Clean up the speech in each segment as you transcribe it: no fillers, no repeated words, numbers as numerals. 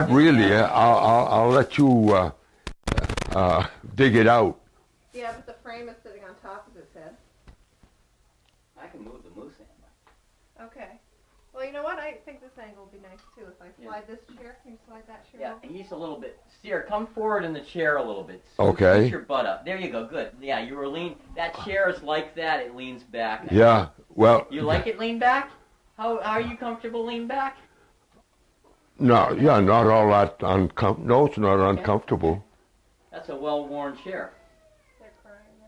Really, I'll let you dig it out. Yeah, but the frame is sitting on top of his head. I can move the moose handle. Okay. Well, you know what? I think this angle would be nice too. If I slide this chair, can you slide that chair Yeah, over? he's a little bit. Cyr, come forward in the chair a little bit. Okay. Push your butt up. There you go. Good. Yeah, you were lean. That chair is like that. It leans back. Yeah. Well. You like it lean back? How are you comfortable lean back? No. Yeah. Not all that uncomfortable. No, it's not uncomfortable. That's a well-worn chair. They're crying now.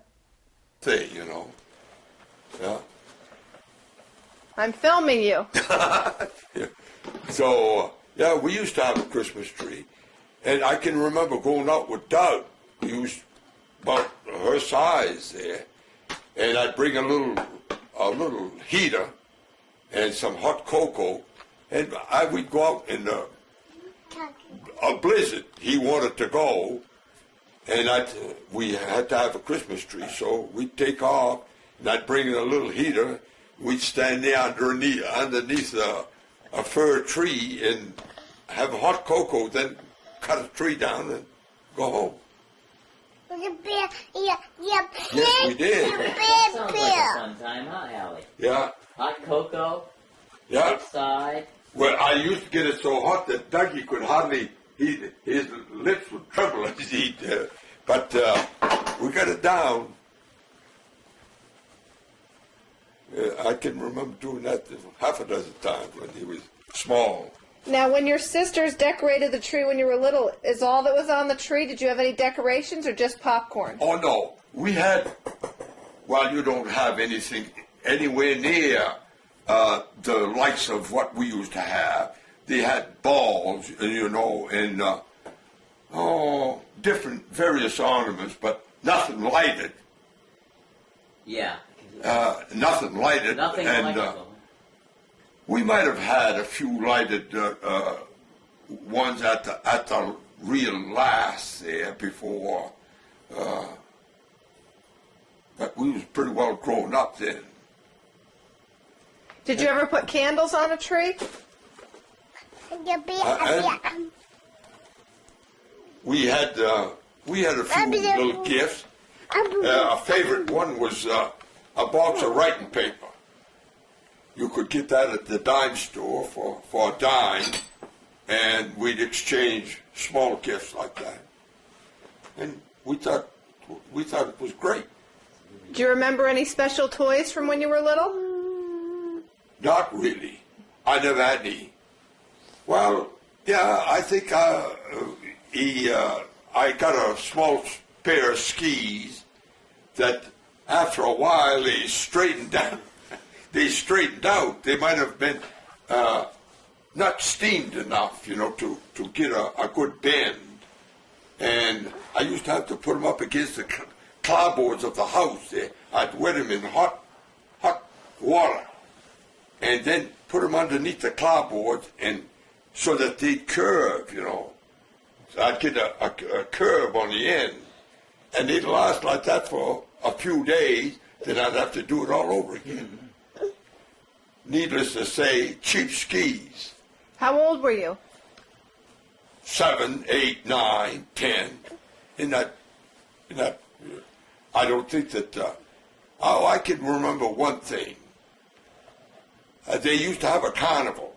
Thing, you know. Yeah. I'm filming you. Yeah. So, yeah, we used to have a Christmas tree. And I can remember going out with Doug. He was about her size there. And I'd bring a little heater and some hot cocoa. And we'd go out in a blizzard. He wanted to go. And we had to have a Christmas tree. So we'd take off. And I'd bring in a little heater. We'd stand there underneath a fir tree and have hot cocoa, then cut a tree down and go home. Yes, we did. That sounds like a fun time, huh, Allie? Yeah. Hot cocoa. Yeah. Outside. Well, I used to get it so hot that Dougie could hardly, his lips would tremble as he'd, but we got it down. I can remember doing that half a dozen times when he was small. Now, when your sisters decorated the tree when you were little, is all that was on the tree? Did you have any decorations or just popcorn? Oh, no. We had, well, you don't have anything anywhere near the likes of what we used to have. They had balls, you know, and, different various ornaments, but nothing lighted. Yeah. Nothing lighted. Nothing and, lighted. We might have had a few lighted ones at the real last there before, but we was pretty well grown up then. Did you ever put candles on a tree? We had a few little gifts. A favorite one was a box of writing paper. You could get that at the dime store for a dime, and we'd exchange small gifts like that. And we thought it was great. Do you remember any special toys from when you were little? Not really. I never had any. Well, yeah, I think I got a small pair of skis that after a while they straightened down. They straightened out. They might have been not steamed enough, you know, to get a good bend. And I used to have to put them up against the clapboards of the house there. I'd wet them in hot water and then put them underneath the clapboards and so that they'd curve, you know. So I'd get a curve on the end. And they'd last like that for a few days, then I'd have to do it all over again. Needless to say, cheap skis. How old were you? 7, 8, 9, 10. In that, I don't think that, I can remember one thing. They used to have a carnival,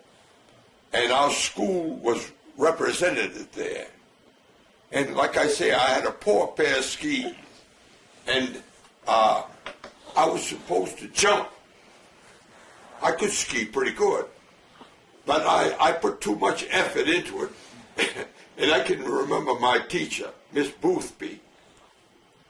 and our school was represented there. And like I say, I had a poor pair of skis, and I was supposed to jump. I could ski pretty good, but I put too much effort into it. And I can remember my teacher, Miss Boothby,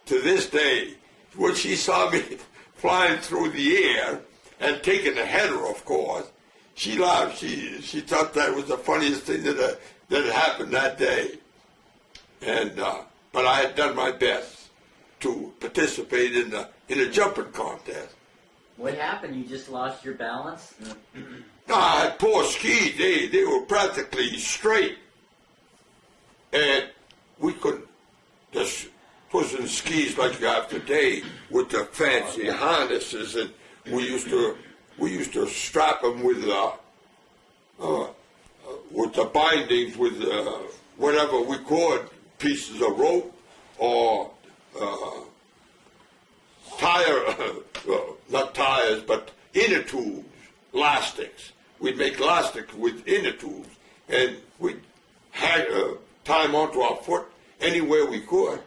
to this day, when she saw me flying through the air and taking the header, of course, she laughed. She thought that was the funniest thing that had happened that day. And but I had done my best to participate in a jumping contest. What happened? You just lost your balance? No, I had poor skis. They were practically straight. And we couldn't just put in skis like you have today with the fancy harnesses. And we used to strap them with with the bindings with whatever we could, pieces of rope or not tires, but inner tubes, elastics. We'd make elastics with inner tubes, and we'd tie them onto our foot anywhere we could.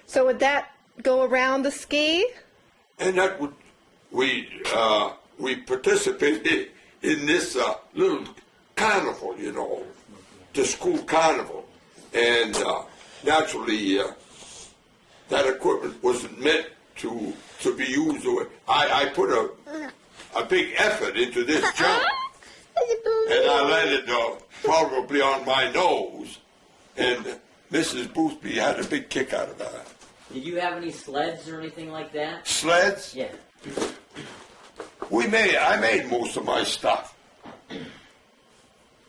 So would that go around the ski? And that would, we participated in this little carnival, you know, the school carnival. And naturally, that equipment wasn't meant to be used. I put a big effort into this jump, and I landed probably on my nose, and Mrs. Boothby had a big kick out of that. Did you have any sleds or anything like that? Sleds? Yeah. I made most of my stuff.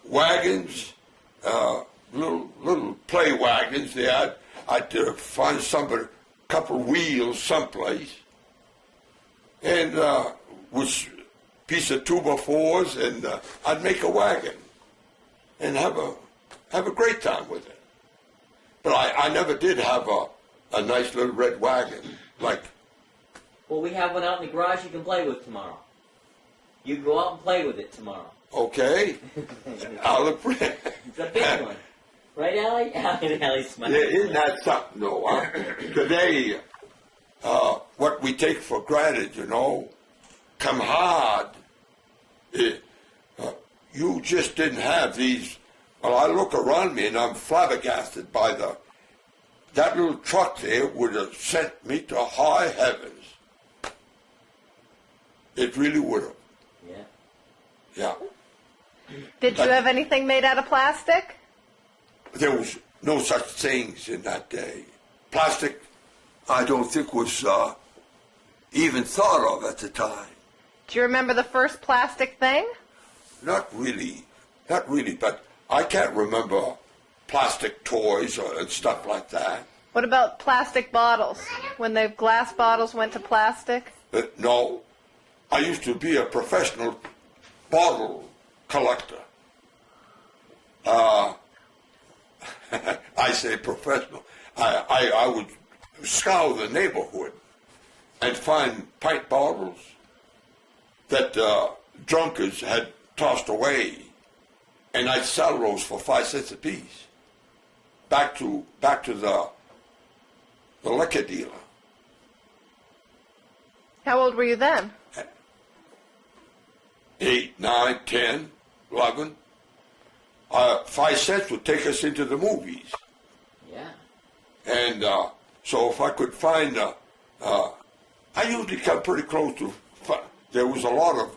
Wagons, little play wagons. I'd find a couple wheels someplace, and with piece of 2x4s, and I'd make a wagon and have a great time with it. But I never did have a nice little red wagon like. Well, we have one out in the garage you can play with tomorrow. You can go out and play with it tomorrow. Okay. It's a big one. Right, Allie? Allie's smiling. Yeah, isn't that something, though? Huh? Today, what we take for granted, you know, come hard. You just didn't have these. Well, I look around me and I'm flabbergasted by that little truck there would have sent me to high heavens. It really would have. Yeah. Yeah. Did you have anything made out of plastic? There was no such things in that day. Plastic, I don't think was even thought of at the time. Do you remember the first plastic thing? Not really, but I can't remember plastic toys and stuff like that. What about plastic bottles? When the glass bottles went to plastic? No, I used to be a professional bottle collector. I say professional. I would scour the neighborhood and find pint bottles that drunkards had tossed away, and I'd sell those for 5 cents a piece back to the liquor dealer. How old were you then? 8, 9, 10, 11. 5 cents would take us into the movies. Yeah. And so if I could find, I usually come pretty close to, there was a lot of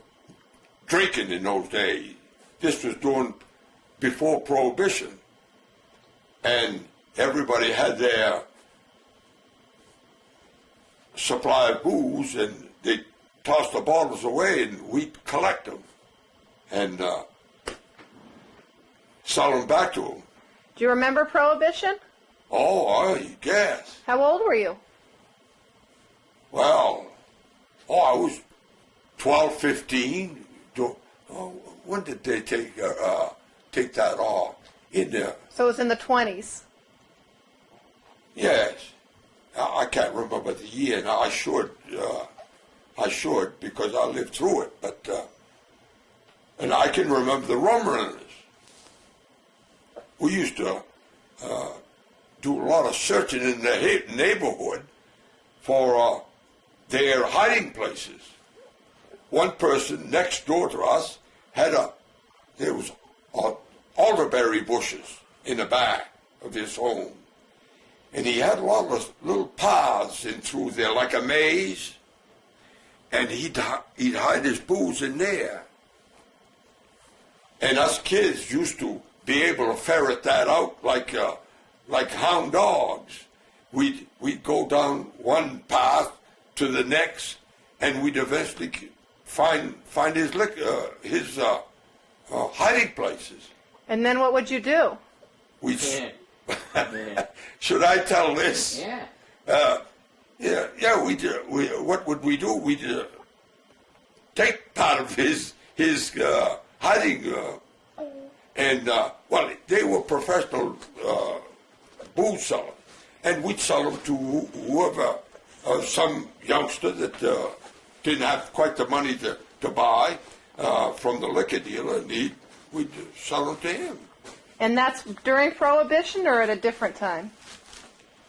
drinking in those days. This was before Prohibition. And everybody had their supply of booze, and they tossed the bottles away, and we'd collect them and sell them back to them. Do you remember Prohibition? Oh, I guess. How old were you? Well, I was 12, 15. When did they take that off? In there. So it was in the 20s. Yes. I can't remember the year. Now I should because I lived through it. But and I can remember the rum runners. We used to do a lot of searching in the neighborhood for their hiding places. One person next door to us there was elderberry bushes in the back of his home. And he had a lot of little paths in through there, like a maze. And he'd hide his booze in there. And us kids used to be able to ferret that out like hound dogs. We'd go down one path to the next, and we'd eventually find his hiding places. And then what would you do? Should I tell this? Yeah. What would we do? We'd take part of his hiding And, well, they were professional booze sellers. And we'd sell them to whoever, some youngster that didn't have quite the money to buy from the liquor dealer, and we'd sell them to him. And that's during Prohibition or at a different time?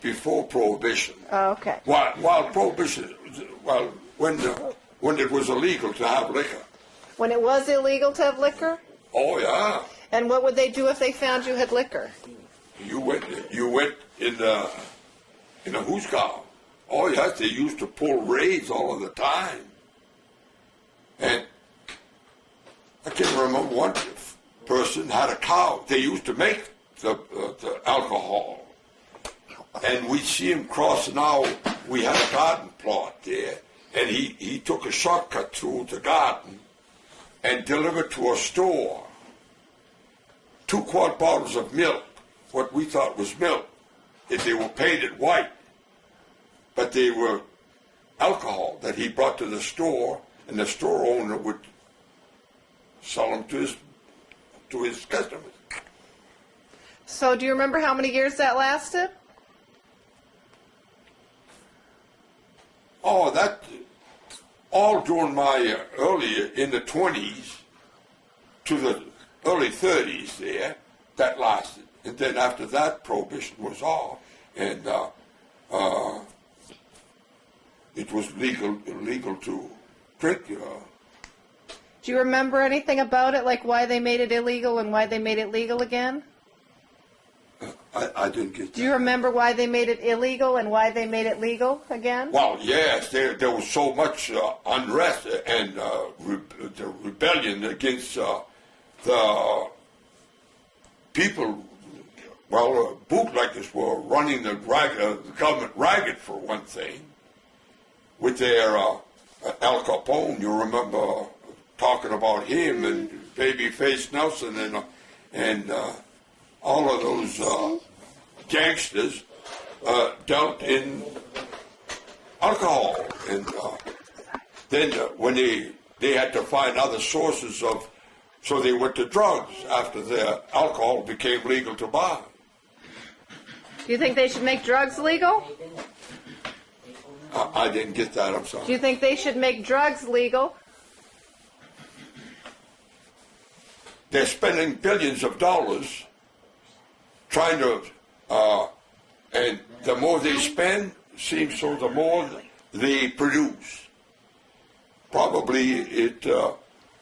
Before Prohibition. Oh, okay. While Prohibition, well, when it was illegal to have liquor. When it was illegal to have liquor? Oh, yeah. And what would they do if they found you had liquor? You went in a who's car. Oh, yes, they used to pull raids all of the time. And I can remember one person had a cow. They used to make the alcohol. And we'd see him crossing out. We had a garden plot there. And he took a shortcut through the garden and delivered to a store 2-quart bottles of milk, what we thought was milk, if they were painted white. But they were alcohol that he brought to the store, and the store owner would sell them to his customers. So do you remember how many years that lasted? Oh, that all during my early in the 20s to the early 30s there, that lasted. And then after that, Prohibition was off, and it was illegal to drink. Do you remember anything about it, like why they made it illegal and why they made it legal again? I didn't get that. Do you remember why they made it illegal and why they made it legal again? Well, yes, there was so much unrest and the rebellion against the people. Well, bootleggers were running the government ragged, for one thing, with their Al Capone. You remember talking about him and Babyface Nelson and all of those gangsters dealt in alcohol, and then when they had to find other sources of, so they went to drugs after the alcohol became legal to buy. Do you think they should make drugs legal? I didn't get that, I'm sorry. Do you think they should make drugs legal? They're spending billions of dollars trying to, and the more they spend, seems so the more they produce. Probably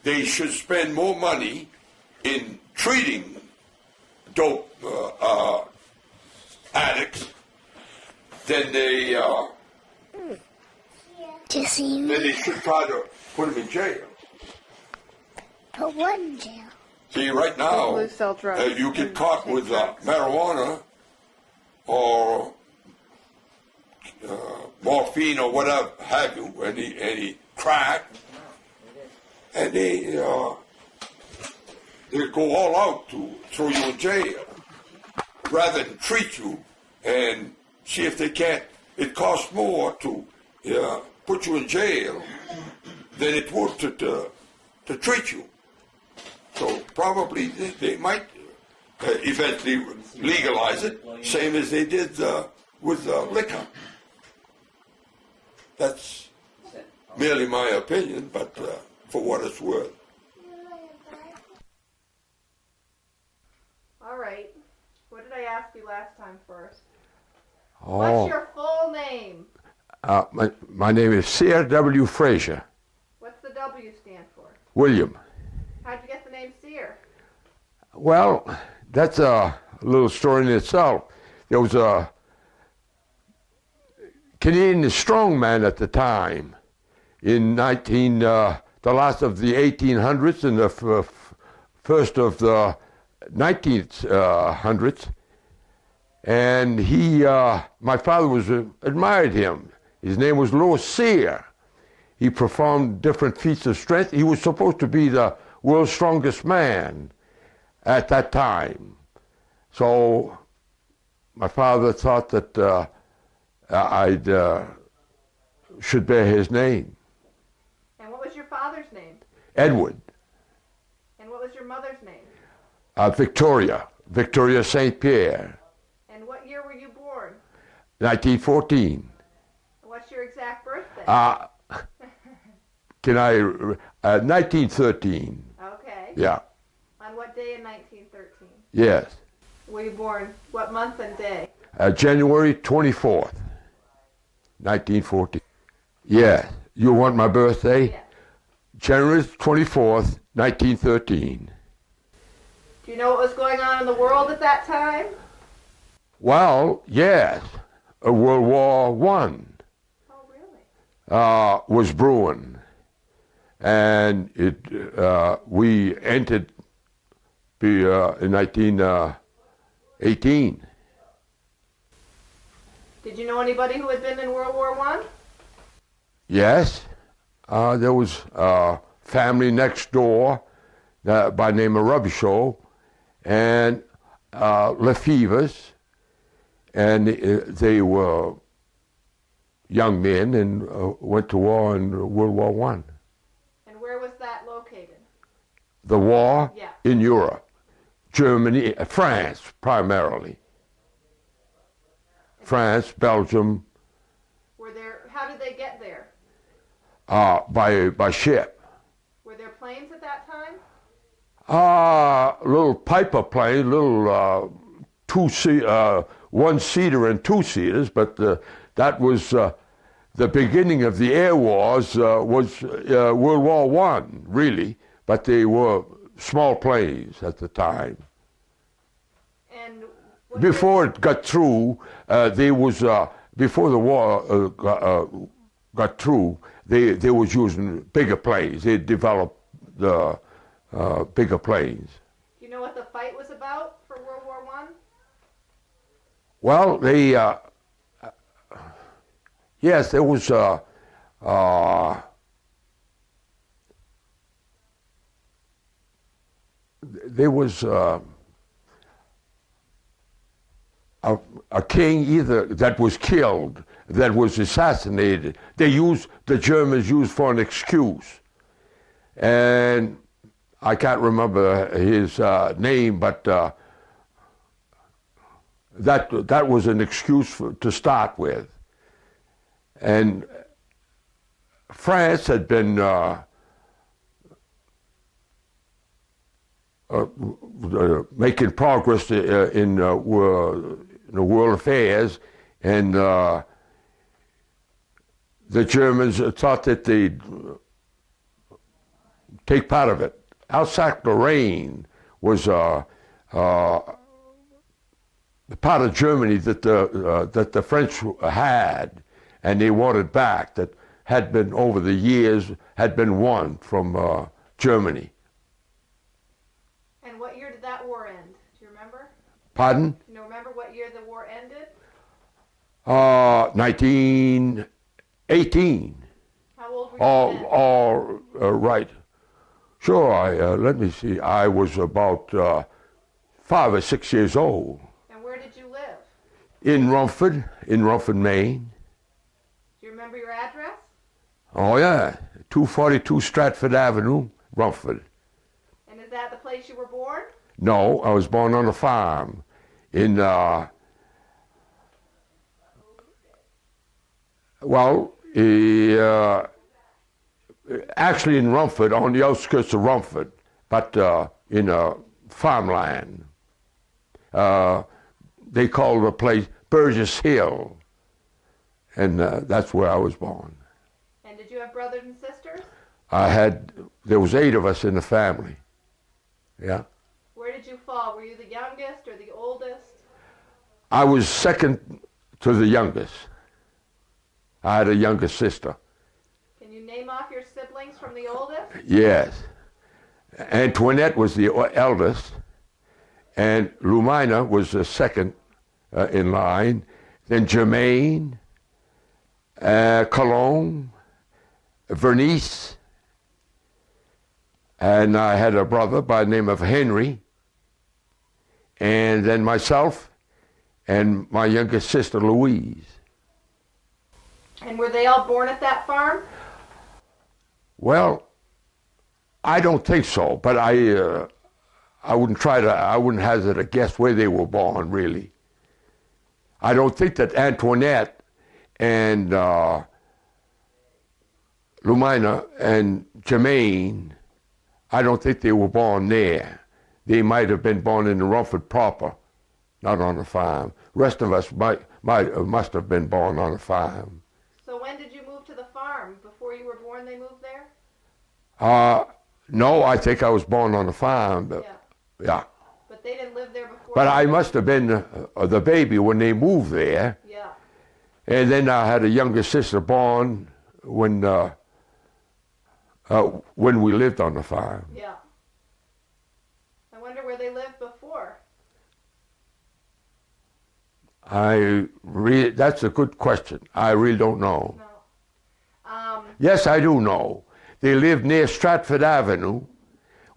they should spend more money in treating dope addicts than they should try to put them in jail. Put what in jail? See, right now, Who sell drugs you get and caught take with drugs. marijuana or morphine or whatever have you, any crack, and they go all out to throw you in jail rather than treat you and see if they can't. It costs more to put you in jail than it would to treat you. So probably they might eventually legalize it, same as they did with liquor. That's merely my opinion, but for what it's worth. All right. What did I ask you last time first? Oh, What's your full name? my name is Cyr W. Fraser. What's the W stand for? William. How'd you get the name Cyr? Well, that's a little story in itself. There was a Canadian strongman at the time in the last of the 1800s and the first of the 1900s. And my father admired him. His name was Cyr. He performed different feats of strength. He was supposed to be the world's strongest man at that time. So my father thought that I should bear his name. And what was your father's name? Edward. And what was your mother's name? Victoria St. Pierre, And what year were you born? 1914. What's your exact birthday? Can I, 1913, Okay. yeah, On what day in 1913? yes. Were you born? What month and day? January 24th, 1914. Yeah, you want my birthday? Yes. January 24th, 1913. Do you know what was going on in the world at that time? Well, yes, World War I Oh, really? was brewing, and we entered in 1918. Did you know anybody who had been in World War I? Yes, there was a family next door by the name of Rubishaw and Lefevers, and they were young men and went to war in World War I. And where was that located? The war Yeah. in Europe, Germany, France primarily. France, Belgium, How did they get there? by ship. Were there planes at that time? Little Piper plane, little one-seater and two-seaters, but that was the beginning of the air wars. Was World War I, really, but they were small planes at the time. And Before it got through, before the war got through, they was using bigger planes. They developed the bigger planes. do you know what the fight was about for World War I? Well, yes, there was a king either that was killed, that was assassinated. The Germans used for an excuse, and I can't remember his name, but that was an excuse to start with. And France had been making progress in the world affairs, and the Germans thought that they'd take part of it. Alsace-Lorraine was the part of Germany that the French had, and they wanted back, that had been over the years had been won from Germany. And what year did that war end? Do you remember? Pardon? Do you remember what year the war ended? 1918. How old were you then? All right. Sure. Let me see. I was about 5 or 6 years old. And where did you live? In Rumford, Maine. Do you remember your address? Oh yeah, 242 Stratford Avenue, Rumford. And is that the place you were born? No, I was born on a farm in actually in Rumford, on the outskirts of Rumford, but in a farmland. They called the place Burgess Hill, and that's where I was born. And did you have brothers and sisters? There was 8 of us in the family. Yeah. Where did you fall? Were you the youngest or the oldest? I was second to the youngest. I had a younger sister. Can you name off your siblings from the oldest? Yes. Antoinette was the eldest, and Lumina was the second in line. Then Germaine, Cologne, Vernice, and I had a brother by the name of Henry, and then myself and my youngest sister Louise. And were they all born at that farm? Well, I don't think so, but I I wouldn't hazard a guess where they were born, really. I don't think that Antoinette and Lumina and Jermaine, I don't think they were born there. They might have been born in the Rumford proper, not on the farm. Rest of us must have been born on the farm. So when did you move to the farm? Before you were born, they moved there? No, I think I was born on the farm. But, yeah. But they didn't live there before? But I must have been the baby when they moved there. Yeah. And then I had a younger sister born when we lived on the farm. Yeah. I wonder where they lived before. That's a good question. I really don't know. No. Yes, I do know. They lived near Stratford Avenue.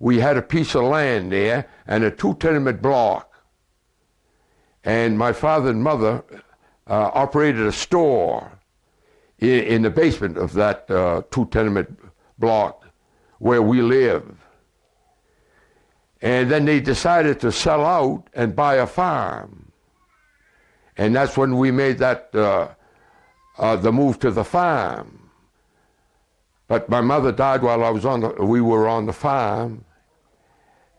We had a piece of land there and a 2-tenement block. And my father and mother operated a store in the basement of that 2-tenement block where we live. And then they decided to sell out and buy a farm. And that's when we made that the move to the farm. But my mother died while we were on the farm,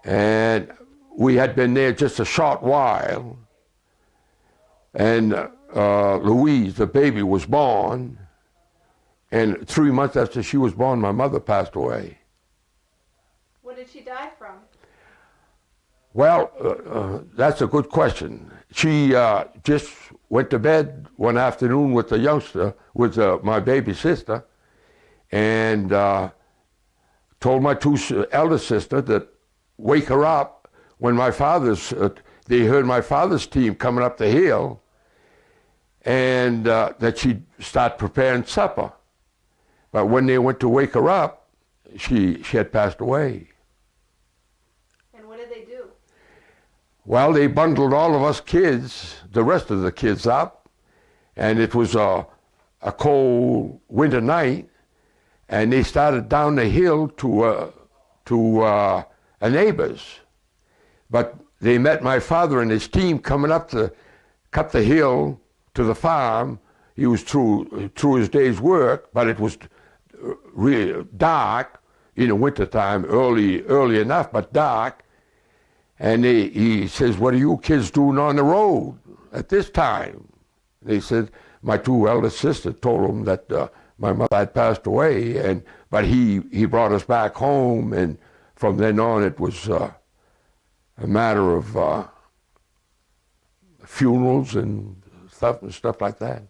and we had been there just a short while. And Louise, the baby, was born, and 3 months after she was born, my mother passed away. What did she die from? Well, that's a good question. She just went to bed one afternoon with with my baby sister, and told my elder sister that wake her up when they heard my father's team coming up the hill, and that she'd start preparing supper. But when they went to wake her up, she had passed away. And what did they do? Well, they bundled all of us kids, the rest of the kids, up, and it was a cold winter night, and they started down the hill to a neighbor's. But they met my father and his team coming up to cut the hill to the farm. He was through his day's work, but it was really dark in the wintertime, early enough, but dark. And he says, "What are you kids doing on the road at this time?" They said, my 2 elder sisters told him that my mother had passed away, but he brought us back home, and from then on it was a matter of funerals and stuff like that.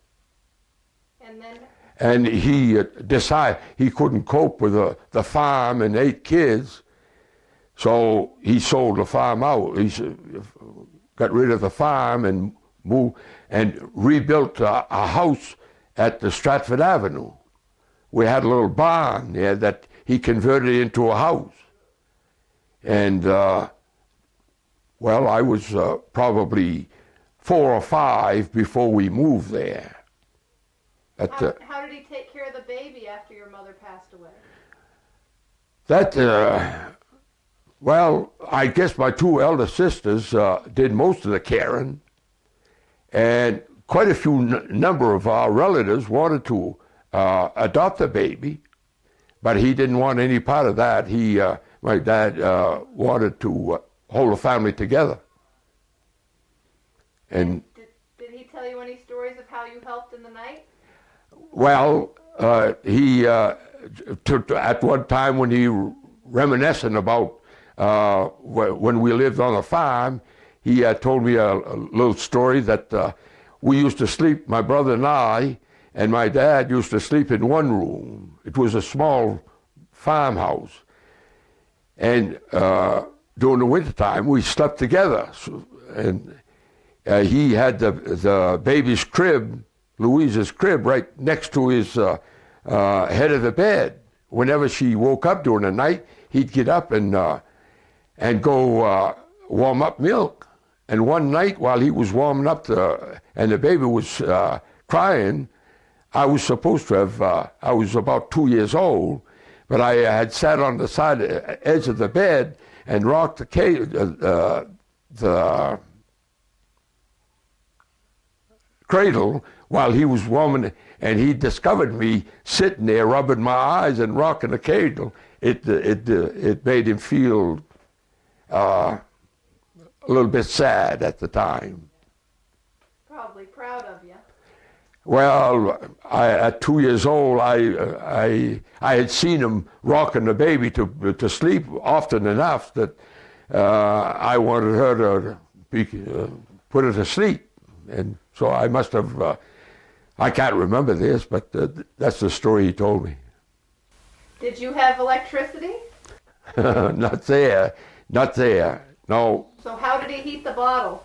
And he decided he couldn't cope with the farm and 8 kids, so he sold the farm out. He got rid of the farm and moved and rebuilt a house at the Stratford Avenue. We had a little barn there that he converted into a house. And, well, I was probably 4 or 5 before we moved there. How did he take care of the baby after your mother passed away? Well, I guess my 2 elder sisters did most of the caring, and quite a few number of our relatives wanted to adopt the baby, but he didn't want any part of that. My dad wanted to hold the family together. And did he tell you any stories of how you helped in the night? Well, he at one time when he reminiscing about when we lived on a farm, he told me a little story that we used to sleep, my brother and my dad used to sleep in one room. It was a small farmhouse. And during the wintertime, we slept together. And he had the baby's crib, Louise's crib, right next to his head of the bed. Whenever she woke up during the night, he'd get up and go warm up milk. And one night while he was warming up and the baby was crying, I was supposed to have, I was about 2 years old, but I had sat on the edge of the bed and rocked the cradle while he was warming, and he discovered me sitting there rubbing my eyes and rocking the cradle. It made him feel a little bit sad at the time. Probably proud of you. Well, at 2 years old, I had seen him rocking the baby to sleep often enough that I wanted her to put her to sleep, and so I must have. I can't remember this, but that's the story he told me. Did you have electricity? Not there, no. So how did he heat the bottle?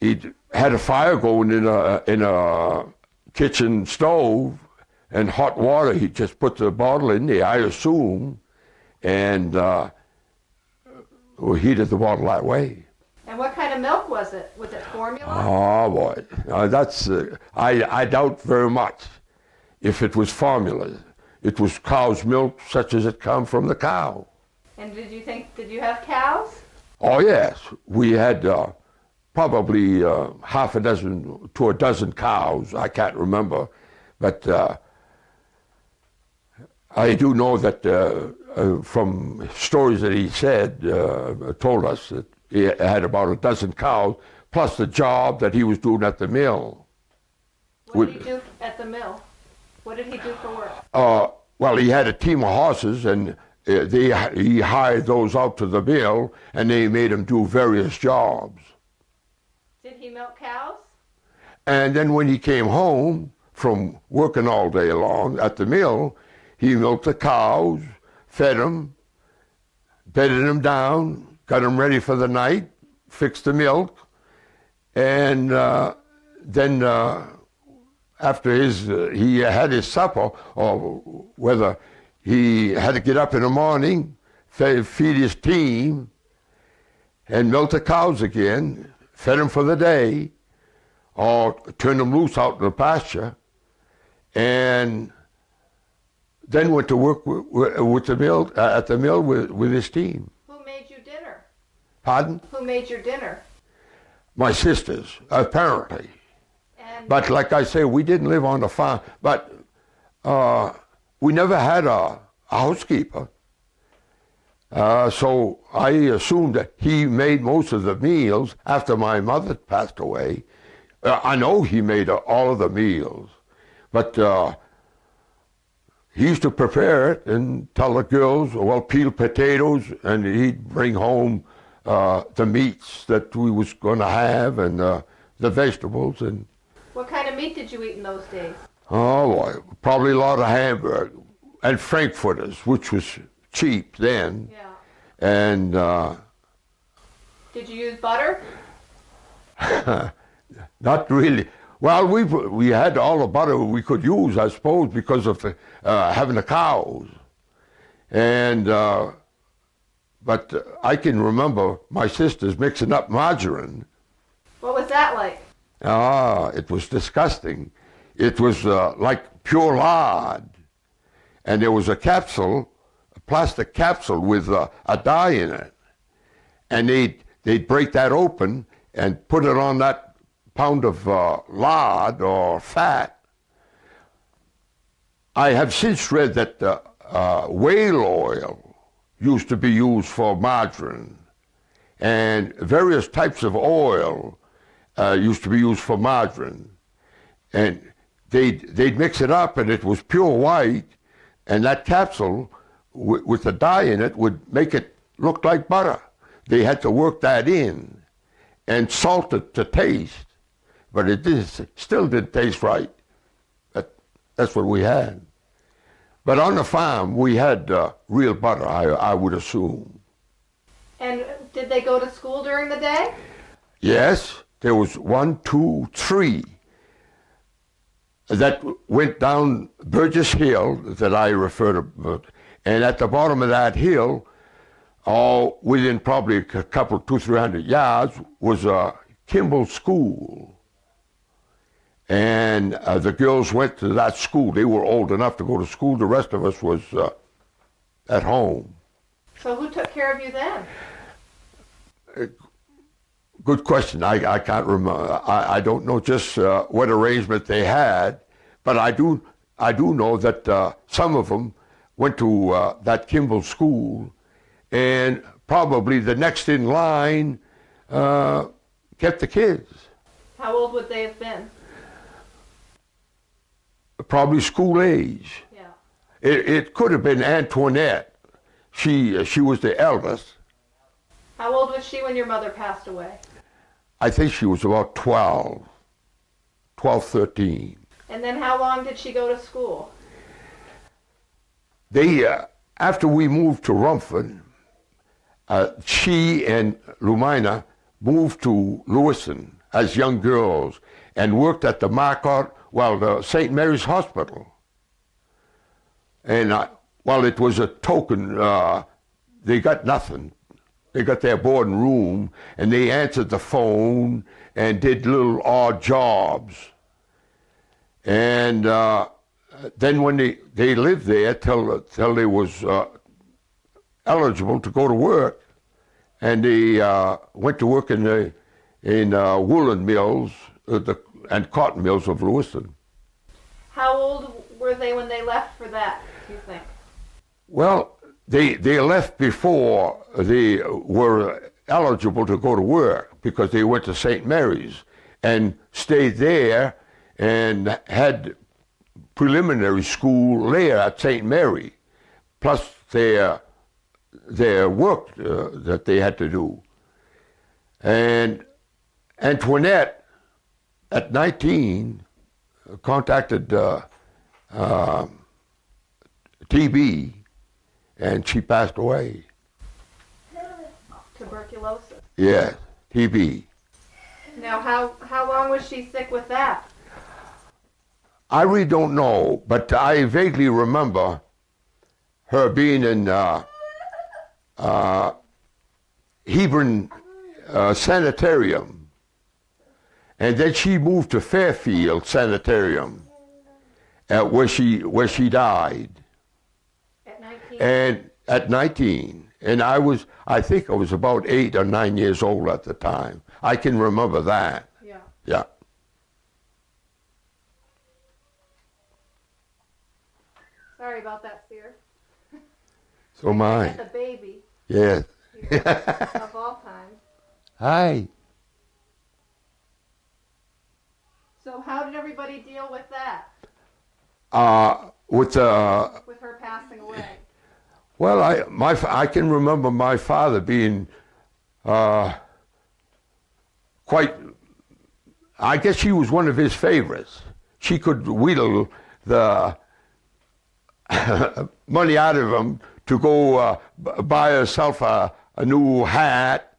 He had a fire going in a kitchen stove, and hot water. He just put the bottle in there, I assume, and heated the bottle that way. And what kind of milk was it? Was it formula? Oh boy, I doubt very much if it was formula. It was cow's milk, such as it come from the cow. And did you have cows? Oh yes, we had probably half a dozen to a dozen cows. I can't remember, but I do know that from stories that he said, told us that he had about a dozen cows, plus the job that he was doing at the mill. What did he do at the mill? What did he do for work? Well, he had a team of horses, and he hired those out to the mill, and they made him do various jobs. Did he milk cows? And then when he came home from working all day long at the mill, he milked the cows, fed them, bedded them down, got them ready for the night, fixed the milk, and then after he had his supper, or whether he had to get up in the morning, feed his team, and milk the cows again, fed them for the day, or turn them loose out in the pasture, and then went to work with the mill at the mill with his team. Who made you dinner? Pardon? Who made your dinner? My sisters, apparently. And But like I say, we didn't live on the farm. But we never had a housekeeper. So I assumed that he made most of the meals after my mother passed away. I know he made all of the meals, but he used to prepare it and tell the girls, well, peel potatoes, and he'd bring home the meats that we was going to have, and the vegetables. And what kind of meat did you eat in those days? oh boy, probably a lot of hamburger and frankfurters, which was cheap then. Yeah. And Did you use butter? not really. Well, we had all the butter we could use, I suppose, because of the, having the cows. And but I can remember my sisters mixing up margarine. What was that like? It was disgusting. It was like pure lard, and there was a capsule, a plastic capsule with a dye in it, and they'd break that open and put it on that pound of lard or fat. I have since read that whale oil used to be used for margarine, and various types of oil used to be used for margarine, and they'd mix it up, and it was pure white, and that capsule with the dye in it would make it look like butter. They had to work that in and salt it to taste, but it still didn't taste right. That's what we had. But on the farm, we had real butter, I would assume. And did they go to school during the day? Yes, there was 1, 2, 3 that went down Burgess Hill that I refer to, and at the bottom of that hill, within probably a couple, 200-300 yards, was a Kimball School. And the girls went to that school. They were old enough to go to school. The rest of us was at home. So who took care of you then? Good question. I can't remember. I don't know just what arrangement they had, but I do know that some of them went to that Kimball school, and probably the next in line kept the kids. How old would they have been? Probably school age. Yeah. It could have been Antoinette. She was the eldest. How old was she when your mother passed away? I think she was about 12, 13. And then how long did she go to school? They, after we moved to Rumford, she and Lumina moved to Lewiston as young girls and worked at the Marquardt, the St. Mary's Hospital. And while it was a token, they got nothing. They got their board and room, and they answered the phone and did little odd jobs. And then when they lived there till they was eligible to go to work, and they went to work in woolen mills and cotton mills of Lewiston. How old were they when they left for that, do you think? Well, they left before they were eligible to go to work because they went to St. Mary's and stayed there and had preliminary school there at St. Mary, plus their work that they had to do. And Antoinette, at 19, contacted TB, and she passed away. Tuberculosis. Yeah, TB. Now, how long was she sick with that? I really don't know, but I vaguely remember her being in Hebron Sanitarium, and then she moved to Fairfield Sanitarium, where she died. At 19? And at 19, and I think I was about 8 or 9 years old at the time. I can remember that. Yeah. Yeah. Sorry about that, Cyr. So am I. The baby. Yes. Of all times. Hi. So how did everybody deal with that? With her passing away? Well, I can remember my father being quite. I guess she was one of his favorites. She could wheedle the money out of him to go buy herself a new hat.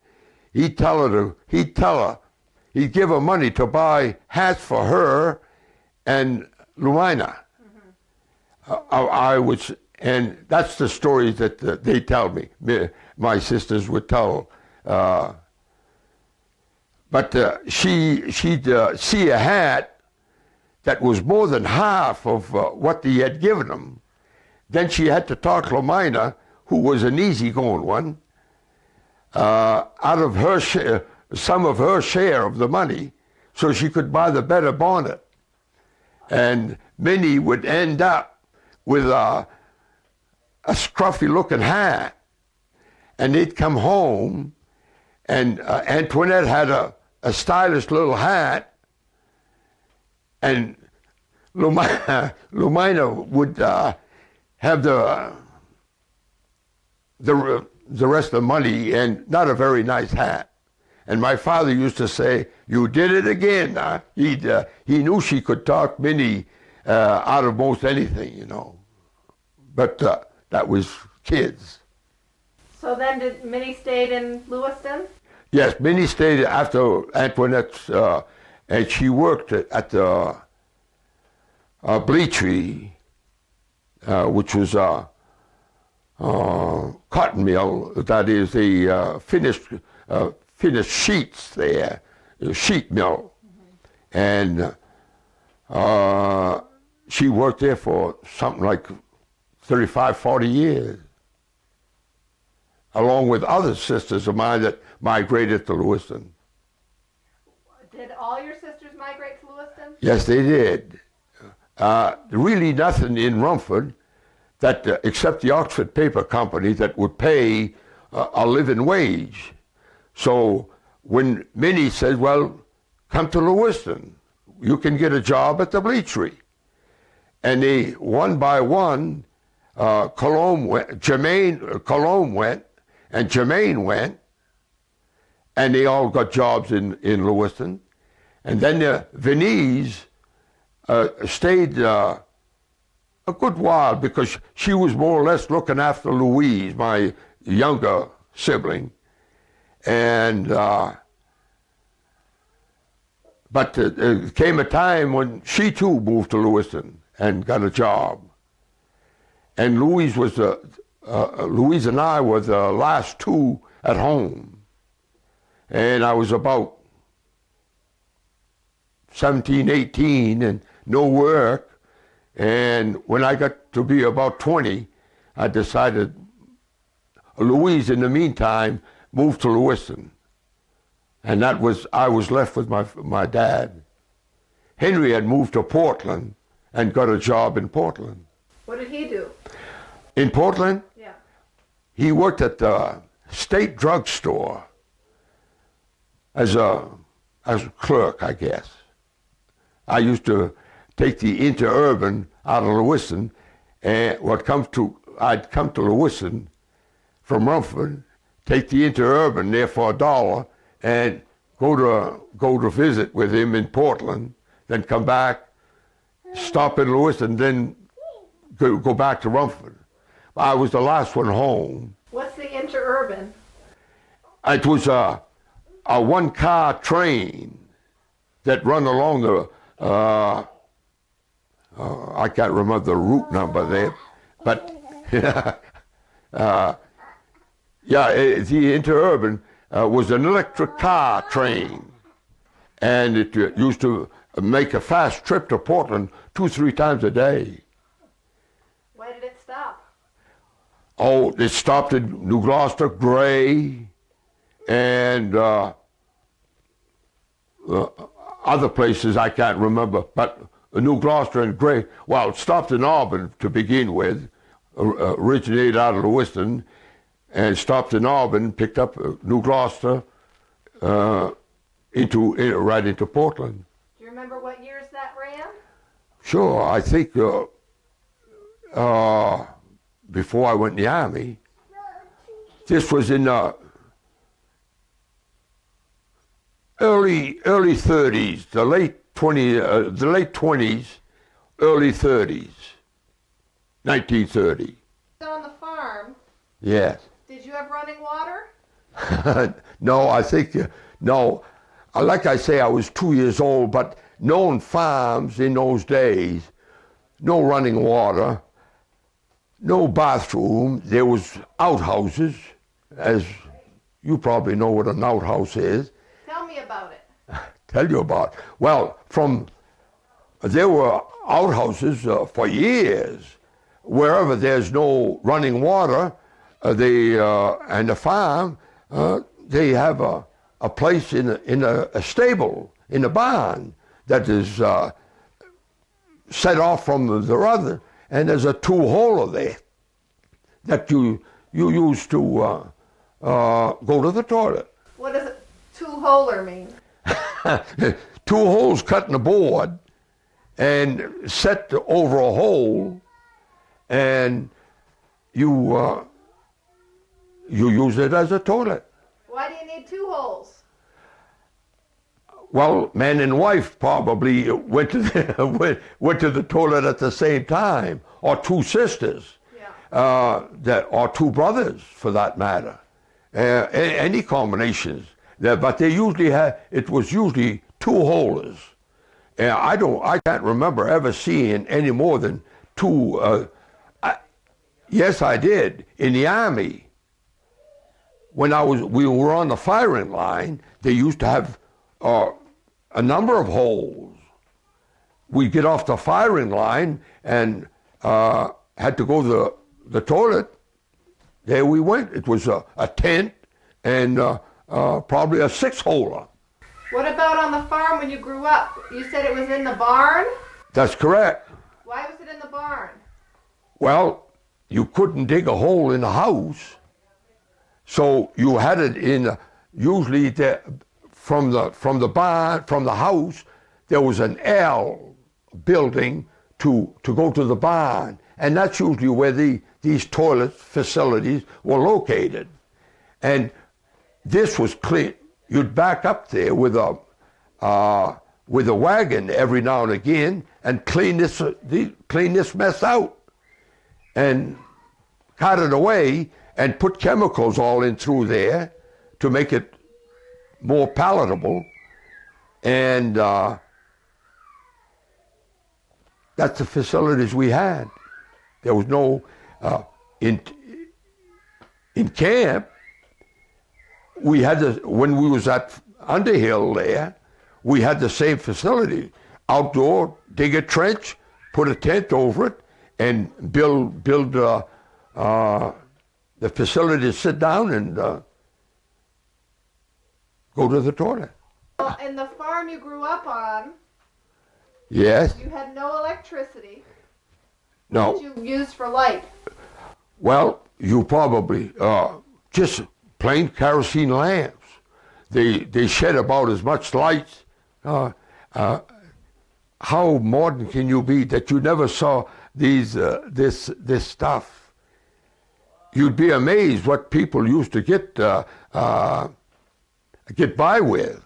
He'd give her money to buy hats for her and Lumina. Mm-hmm. And that's the story that they tell me. My sisters would tell. But she'd see a hat that was more than half of what he had given them. Then she had to talk Lumina, who was an easygoing one, out of her some of her share of the money, so she could buy the better bonnet. And Minnie would end up with a scruffy-looking hat, and they'd come home, and Antoinette had a stylish little hat, and Lumina would have the rest of the money and not a very nice hat. And my father used to say, "You did it again." He knew she could talk Minnie out of most anything, you know. But that was kids. So then did Minnie stayed in Lewiston? Yes, Minnie stayed after Antoinette's, and she worked at the Bleachery, which was a cotton mill, that is the finished sheets there, a sheet mill. Mm-hmm. And she worked there for something like 35, 40 years. along with other sisters of mine that migrated to Lewiston. Did all your sisters migrate to Lewiston? Yes, they did. Really nothing in Rumford that, except the Oxford Paper Company, that would pay a living wage. So when Minnie said, well, come to Lewiston, you can get a job at the bleachery. And they, one by one, Cologne went, Cologne went, and Jermaine went, and they all got jobs in Lewiston. And then Venise stayed a good while because she was more or less looking after Louise, my younger sibling. And but there came a time when she too moved to Lewiston and got a job. And Louise and I were the last two at home. And I was about 17, 18 and no work. And when I got to be about 20, I decided, Louise in the meantime moved to Lewiston. And that was, I was left with my dad. Henry had moved to Portland and got a job in Portland. What did he do? In Portland? Yeah. He worked at the state drugstore as a clerk, I guess. I used to take the interurban out of Lewiston, and I'd come to Lewiston from Rumford, take the interurban there for $1, and go to visit with him in Portland, then come back, stop in Lewiston, then go back to Rumford. I was the last one home. What's the interurban? It was a one-car train that run along the, I can't remember the route number there, but yeah, the interurban was an electric car train, and it used to make a fast trip to Portland 2-3 times a day. Why did it stop? Oh, it stopped at New Gloucester, Gray, and other places I can't remember, but New Gloucester and Gray. Well, it stopped in Auburn to begin with, originated out of Lewiston, and stopped in Auburn, picked up New Gloucester, right into Portland. Do you remember what years that ran? Sure, I think before I went in the Army. This was in early 30s, the late 20s, early 30s, 1930. On the farm. Yes. Did you have running water? No, I think, no. Like I say, I was 2 years old, but known farms in those days, no running water, no bathroom. There was outhouses, as you probably know what an outhouse is. Tell me about it. Tell you about. Well, there were outhouses for years. Wherever there's no running water, and the farm, they have a place in a stable, in a barn, that is set off from the other, and there's a two-holer there that you use to go to the toilet. What does a two-holer mean? Two holes cut in the board and set over a hole, and you use it as a toilet. Why do you need two holes? Well, man and wife probably went to the toilet at the same time, or two sisters, or two brothers for that matter. Any combinations. But they usually it was usually two holers. And I can't remember ever seeing any more than two. Yes, I did. In the Army, when we were on the firing line, they used to have a number of holes. We'd get off the firing line and had to go to the toilet. there we went. It was a tent and probably a 6-holer. What about on the farm when you grew up? You said it was in the barn? That's correct. Why was it in the barn? Well, you couldn't dig a hole in the house, so you had it in, usually from the barn, from the house, there was an L building to go to the barn, and that's usually where these toilet facilities were located. And this was clean. You'd back up there with a wagon every now and again and clean this mess out and cut it away and put chemicals all in through there to make it more palatable. And that's the facilities we had. There was no, in camp, we had when we was at Underhill there, we had the same facility. Outdoor, dig a trench, put a tent over it, and build the facility to sit down and go to the toilet. Well, and the farm you grew up on, yes. You had no electricity. No. What did you use for light? Well, you probably just plain kerosene lamps. They shed about as much light. How modern can you be that you never saw this stuff? You'd be amazed what people used to get by with.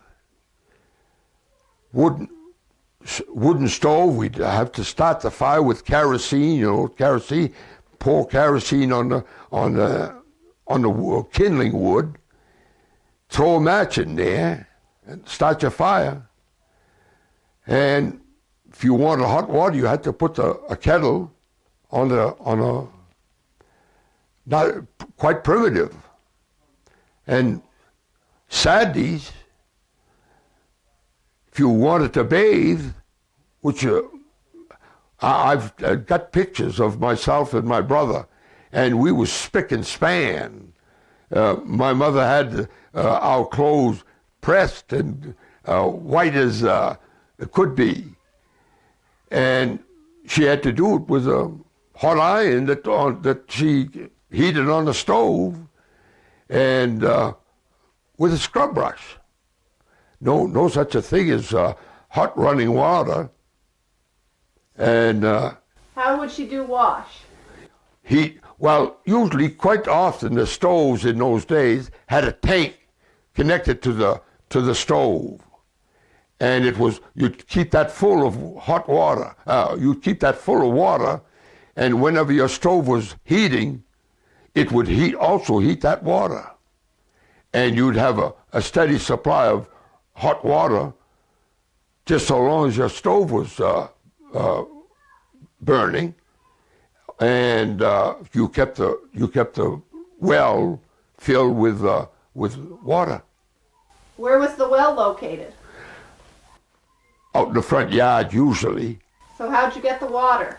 Wooden stove. We'd have to start the fire with kerosene. Kerosene. Pour kerosene on the kindling wood. Throw a match in there and start your fire. And if you wanted hot water, you had to put a kettle on a not quite primitive. And Saturdays, if you wanted to bathe, which I've got pictures of myself and my brother, and we was spick and span. My mother had our clothes pressed and white as it could be. And she had to do it with a hot iron that she heated on the stove and with a scrub brush. No such a thing as hot running water. And how would she do wash? Well, usually, quite often, the stoves in those days had a tank connected to the stove, and you'd keep that full of hot water. You'd keep that full of water, and whenever your stove was heating, it would also heat that water, and you'd have a steady supply of hot water, just so long as your stove was burning. And you kept the well filled with water. Where was the well located? Out in the front yard, usually. So how'd you get the water?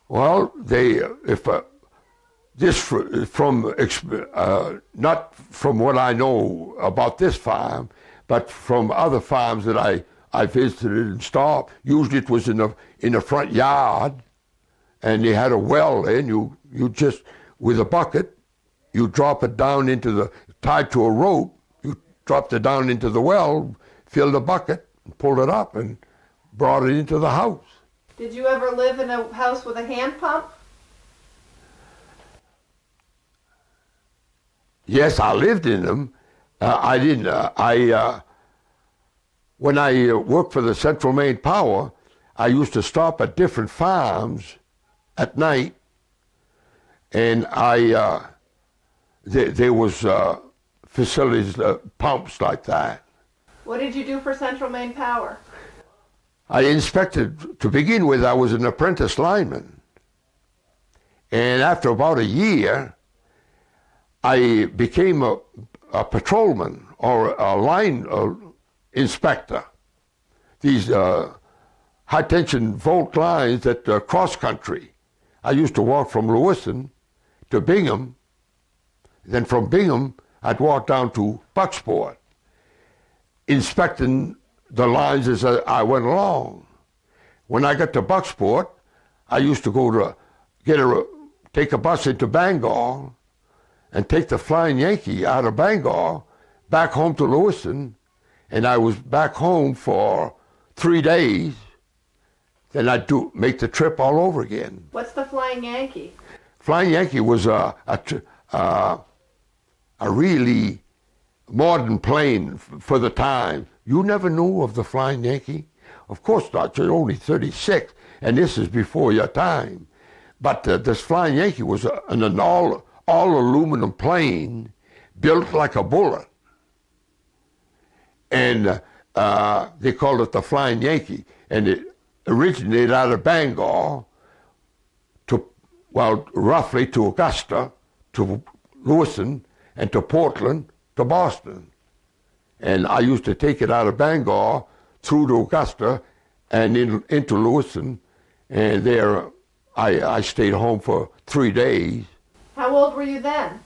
Well, not from what I know about this farm, but from other farms that I visited and stopped. Usually, it was in the front yard. And they had a well there, and you just, with a bucket, you drop it down tied to a rope, you dropped it down into the well, filled the bucket, and pulled it up, and brought it into the house. Did you ever live in a house with a hand pump? Yes, I lived in them. I didn't. When I worked for the Central Maine Power, I used to stop at different farms at night, and there was facilities, pumps like that. What did you do for Central Maine Power? I inspected, to begin with, I was an apprentice lineman. And after about a year, I became a patrolman or a line inspector. These high-tension volt lines that cross-country. I used to walk from Lewiston to Bingham Then from Bingham, I'd walk down to Bucksport, inspecting the lines as I went along. When I got to Bucksport, I used to go to take a bus into Bangor and take the Flying Yankee out of Bangor back home to Lewiston, and I was back home for 3 days. Then I'd make the trip all over again. What's the Flying Yankee? Flying Yankee was a really modern plane for the time. You never knew of the Flying Yankee? Of course not. You're only 36, and this is before your time. But this Flying Yankee was an all aluminum plane built like a bullet. And they called it the Flying Yankee. And it originated out of Bangor roughly to Augusta, to Lewiston, and to Portland, to Boston. And I used to take it out of Bangor through to Augusta and into Lewiston, and there I stayed home for 3 days. How old were you then?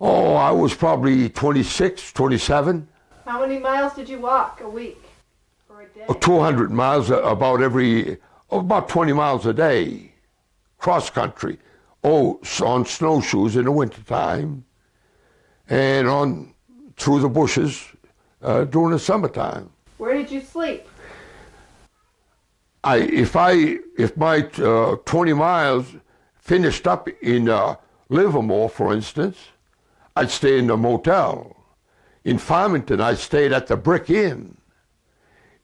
Oh, I was probably 26, 27. How many miles did you walk a week or a day? 200 miles, about 20 miles a day, cross country. Oh, on snowshoes in the wintertime, and through the bushes during the summertime. Where did you sleep? If my 20 miles finished up in Livermore, for instance, I'd stay in the motel. In Farmington, I stayed at the Brick Inn.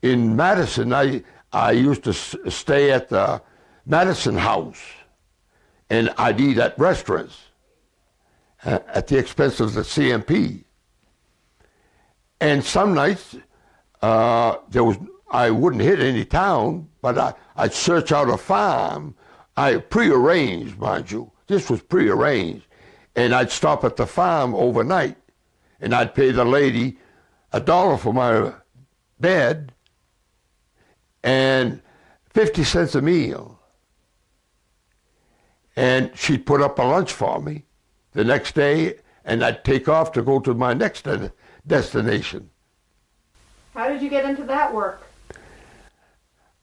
In Madison, I used to stay at the Madison House, and I'd eat at restaurants at the expense of the CMP. And some nights, I wouldn't hit any town, but I'd search out a farm. I prearranged, mind you. This was prearranged. And I'd stop at the farm overnight, and I'd pay the lady $1 for my bed and 50 cents a meal. And she'd put up a lunch for me the next day, and I'd take off to go to my next destination. How did you get into that work?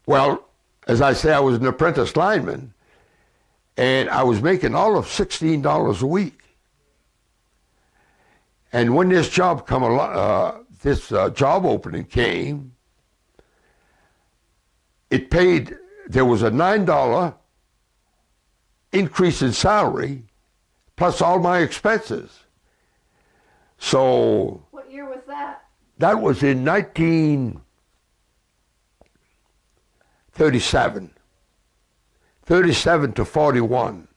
Well, as I say, I was an apprentice lineman, and I was making all of $16 a week. And when this job job opening came, it paid. There was a $9 increase in salary, plus all my expenses. So. What year was that? That was in 1937. 37 to 41.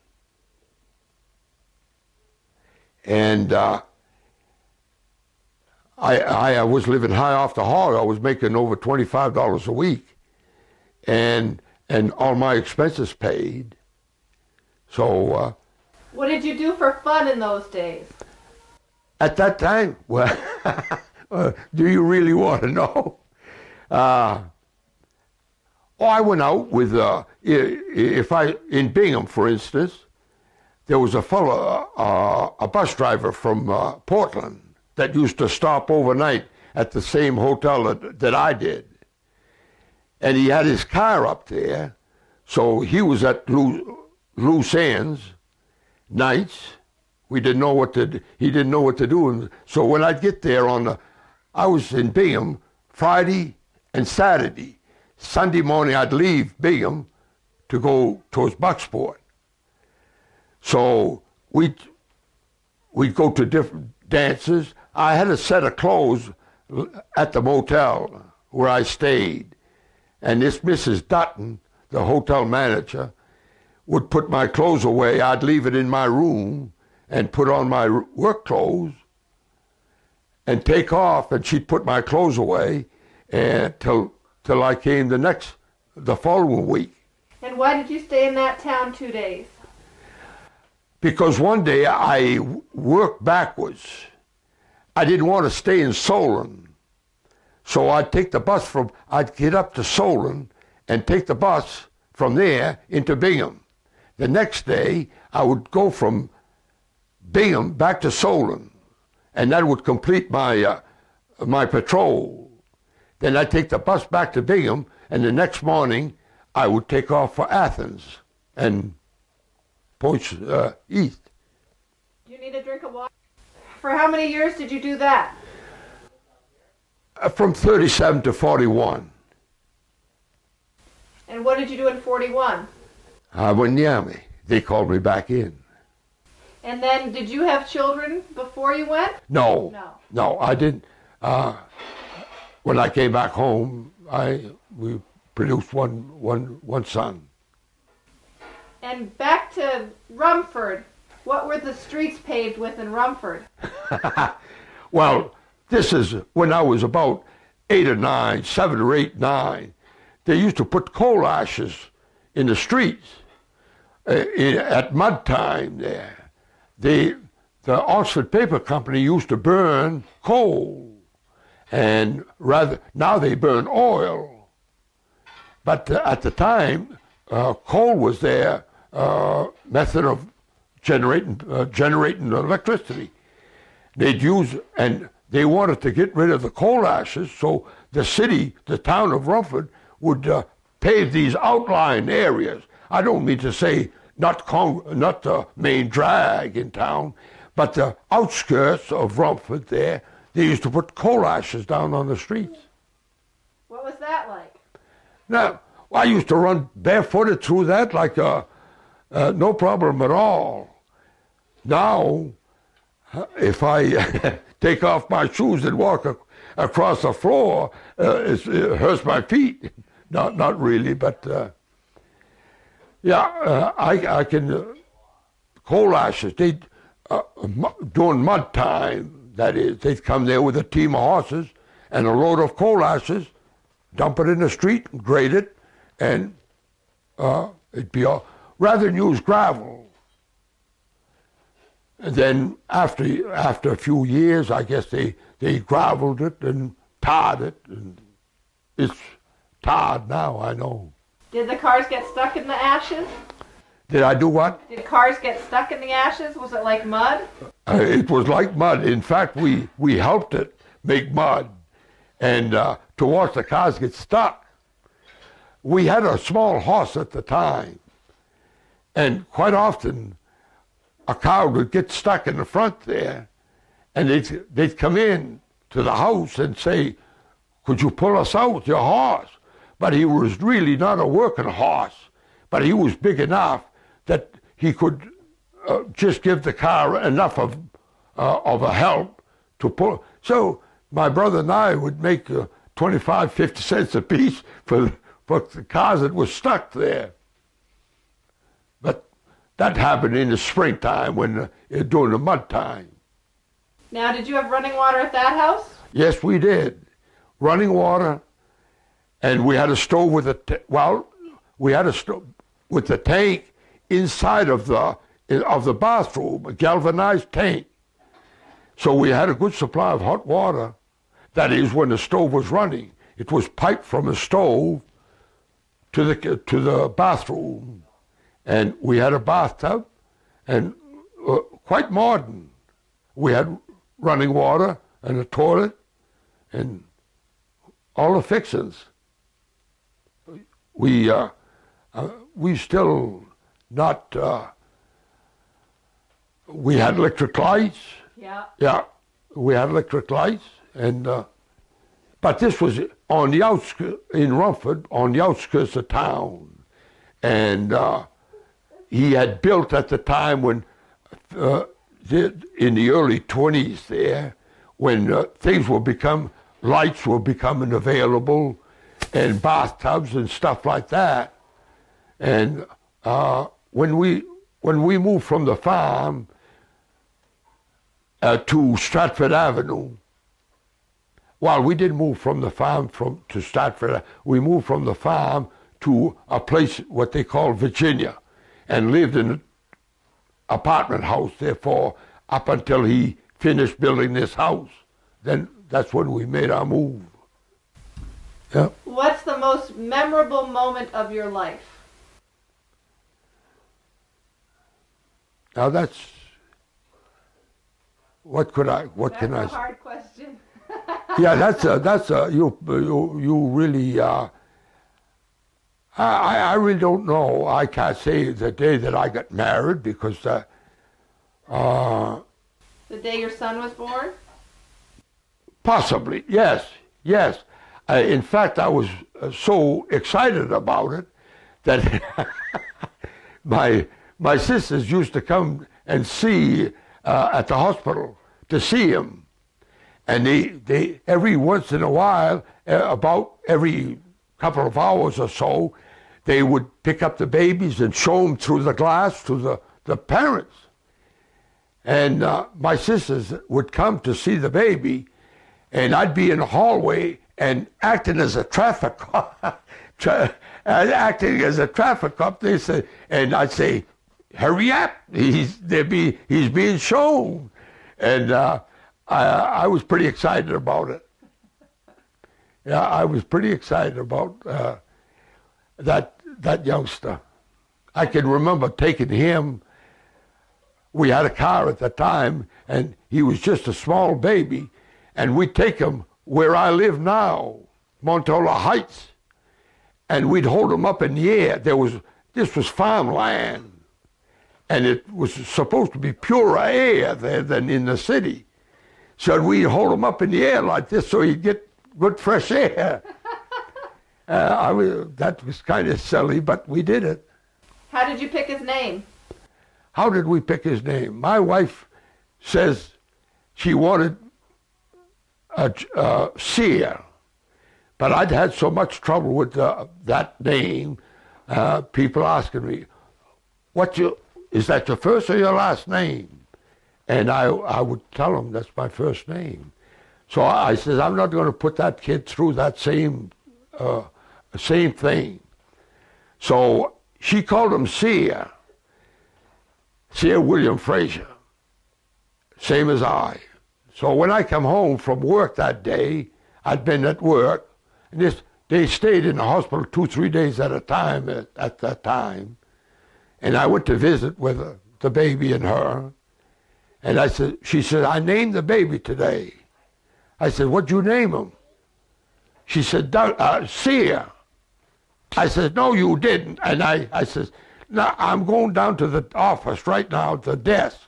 And I was living high off the hog. I was making over $25 a week, and all my expenses paid. So. What did you do for fun in those days? At that time, well, do you really want to know? I went out with in Bingham, for instance, there was a fellow, a bus driver from Portland, that used to stop overnight at the same hotel that I did. And he had his car up there, so he was at loose ends nights. He didn't know what to do. And so when I'd get there I was in Bingham Friday and Saturday. Sunday morning I'd leave Bingham to go towards Bucksport. So we'd go to different dances. I had a set of clothes at the motel where I stayed. And this Mrs. Dutton, the hotel manager, would put my clothes away. I'd leave it in my room and put on my work clothes and take off, and she'd put my clothes away till I came the following week. And why did you stay in that town 2 days? Because one day I worked backwards. I didn't want to stay in Solon. So I'd get up to Solon and take the bus from there into Bingham. The next day, I would go from Bingham back to Solon, and that would complete my my patrol. Then I'd take the bus back to Bingham, and the next morning I would take off for Athens and points east. You need a drink of water? For how many years did you do that? From 37 to 41. And what did you do in 41? I went in the Army. They called me back in. And then did you have children before you went? No. No. No, I didn't. When I came back home, we produced one son. And back to Rumford. What were the streets paved with in Rumford? Well, this is when I was about 8 or 9, 7 or 8, 9. They used to put coal ashes in the streets at mud time there. The Oxford Paper Company used to burn coal, and now they burn oil. But at the time, coal was their method of generating electricity. They'd use, and they wanted to get rid of the coal ashes, so the town of Rumford would pave these outlying areas. I don't mean to say not the main drag in town, but the outskirts of Rumford there, they used to put coal ashes down on the streets. What was that like? Now, I used to run barefooted through that like no problem at all. Now, if I take off my shoes and walk across the floor, it hurts my feet. Not really, but yeah, I can. Coal ashes. During mud time, that is, they'd come there with a team of horses and a load of coal ashes, dump it in the street, grade it, and it'd be all, rather than use gravel. And then after a few years, I guess they graveled it and tarred it, and it's tarred now, I know. Did the cars get stuck in the ashes? Did I do what? Did cars get stuck in the ashes? Was it like mud? It was like mud. In fact, we helped it make mud, and to watch the cars get stuck. We had a small horse at the time, and quite often a car would get stuck in the front there, and they'd come in to the house and say, "Could you pull us out with your horse?" But he was really not a working horse, but he was big enough that he could just give the car enough of a help to pull. So my brother and I would make 25, 50 cents a piece for the cars that were stuck there. But that happened in the springtime during the mud time. Now, did you have running water at that house? Yes, we did. Running water, and we had a stove with we had a stove with the tank inside of the bathroom, a galvanized tank. So we had a good supply of hot water. That is, when the stove was running, it was piped from the stove to the bathroom, and we had a bathtub, and quite modern. We had running water and a toilet, and all the fixings. We still not. We had electric lights. Yeah. Yeah, we had electric lights, and but this was on the outskirts in Rumford, on the outskirts of town, and he had built at the time when in the early 20s there, when lights were becoming available, and bathtubs and stuff like that, and when we moved from the farm to Stratford Avenue. Well, we didn't move from the farm to Stratford. We moved from the farm to a place what they call Virginia, and lived in an apartment house. Therefore, up until he finished building this house, then that's when we made our move. Yeah. What's the most memorable moment of your life? Now what can I That's a say? hard question. Yeah, that's a you really. I really don't know. I can't say the day that I got married because The day your son was born? possibly, yes. In fact, I was so excited about it that my sisters used to come and see at the hospital to see him, and they every once in a while, about every couple of hours or so, they would pick up the babies and show them through the glass to the parents. And my sisters would come to see the baby, and I'd be in the hallway and acting as a traffic cop. Acting as a traffic cop, they say, and I'd say, "Hurry up! He's being shown," and I was pretty excited about it. Yeah, I was pretty excited about that youngster. I can remember taking him. We had a car at the time, and he was just a small baby, and we'd take him where I live now, Montola Heights, and we'd hold him up in the air. This was farmland, and it was supposed to be purer air there than in the city. So we'd hold him up in the air like this so he'd get good fresh air. That was kind of silly, but we did it. How did you pick his name? How did we pick his name? My wife says she wanted Cyr, but I'd had so much trouble with that name. People asking me, is that your first or your last name? And I would tell them that's my first name. So I said, I'm not going to put that kid through that same thing. So she called him Cyr William Fraser, same as I. So when I come home from work that day, I'd been at work, and they stayed in the hospital 2-3 days at a time at that time. And I went to visit with the baby and her. And she said, I named the baby today. I said, what'd you name him? She said, Cyr. I said, no, you didn't. And I said, no, I'm going down to the office right now, the desk,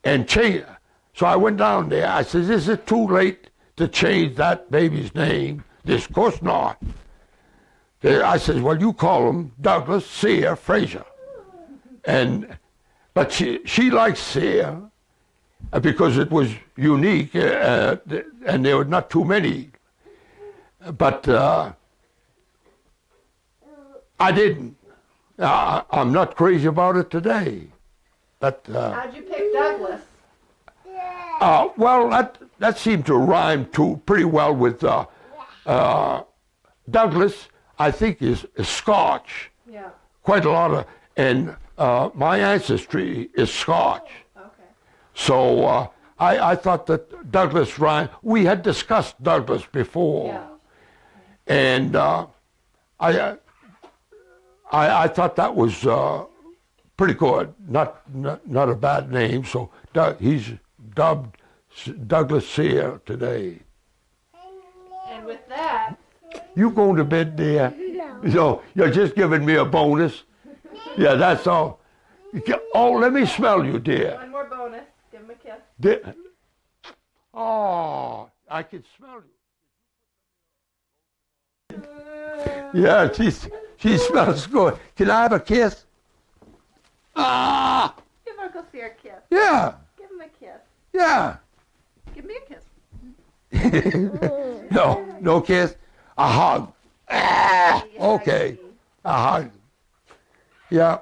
and change. So I went down there. I said, is it too late to change that baby's name? This, of course not. I said, well, you call him Douglas Cyr Fraser. But she likes Cyr because it was unique, and there were not too many. But I didn't. I'm not crazy about it today. But how'd you pick Douglas? Well, that seemed to rhyme pretty well with Douglas. I think is Scotch. Yeah. Quite a lot of, and my ancestry is Scotch. Okay. So I thought that Douglas rhymed. We had discussed Douglas before. Yeah. And I thought that was pretty good, not a bad name. So he's dubbed Douglas Cyr today. And with that, You going to bed, dear? No. You're just giving me a bonus. Yeah, that's all. Oh, let me smell you, dear. one more bonus. Give him a kiss. Oh, I can smell you. Yeah, she smells good. Can I have a kiss? Ah! Give Uncle Cyr a kiss. Yeah. Give him a kiss. Yeah. Give me a kiss. No kiss. A hug. Ah, okay. A hug. Yeah.